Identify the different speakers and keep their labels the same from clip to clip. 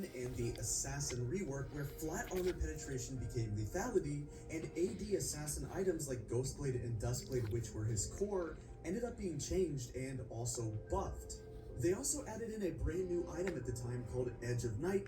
Speaker 1: One and the Assassin rework, where flat armor penetration became lethality, and AD Assassin items like Ghostblade and Duskblade, which were his core, ended up being changed and also buffed. They also added in a brand new item at the time called Edge of Night.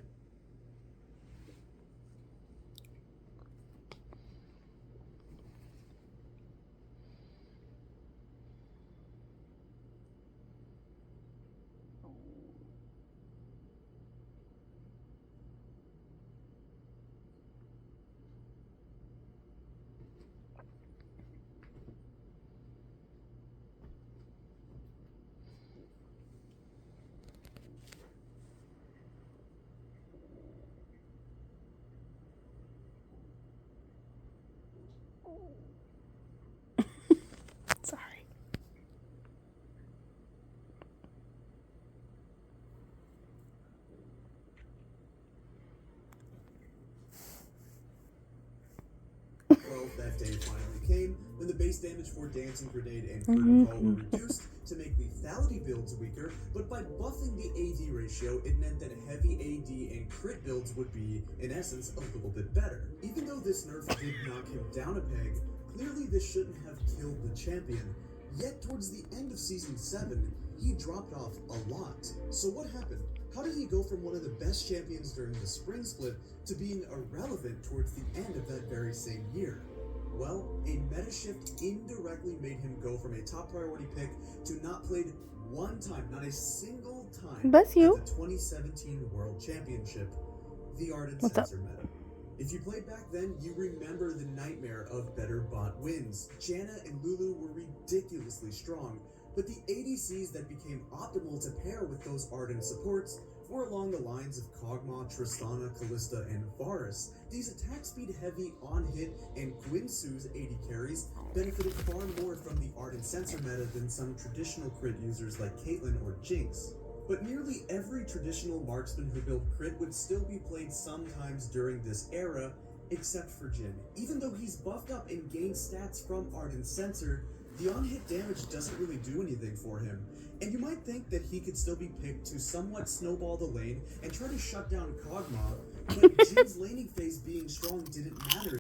Speaker 2: Sorry.
Speaker 1: Well, that day finally came when the base damage for Dancing Grenade and Critical were reduced to make lethality builds weaker, but by buffing the AD ratio, it meant that heavy AD and crit builds would be, in essence, a little bit better. Even though this nerf did knock him down a peg, clearly this shouldn't have killed the champion. Yet towards the end of Season 7, he dropped off a lot. So what happened? How did he go from one of the best champions during the spring split to being irrelevant towards the end of that very same year? Well, a meta shift indirectly made him go from a top priority pick to not played one time, not a single time,
Speaker 2: Bless you.
Speaker 1: at the 2017 World Championship, the Ardent
Speaker 2: What's up?
Speaker 1: Sensor meta. If you played back then, you remember the nightmare of better bot wins. Janna and Lulu were ridiculously strong, but the ADCs that became optimal to pair with those Ardent supports were along the lines of Kog'Maw, Tristana, Kalista, and Varus. These attack speed heavy on-hit and Guinsoo's AD carries benefited far more from the Ardent Sensor meta than some traditional crit users like Caitlyn or Jinx. But nearly every traditional marksman who built crit would still be played sometimes during this era, except for Jhin. Even though he's buffed up and gained stats from Ardent Sensor, the on-hit damage doesn't really do anything for him. And you might think that he could still be picked to somewhat snowball the lane and try to shut down Kog'Maw, but Jin's laning phase being strong didn't matter.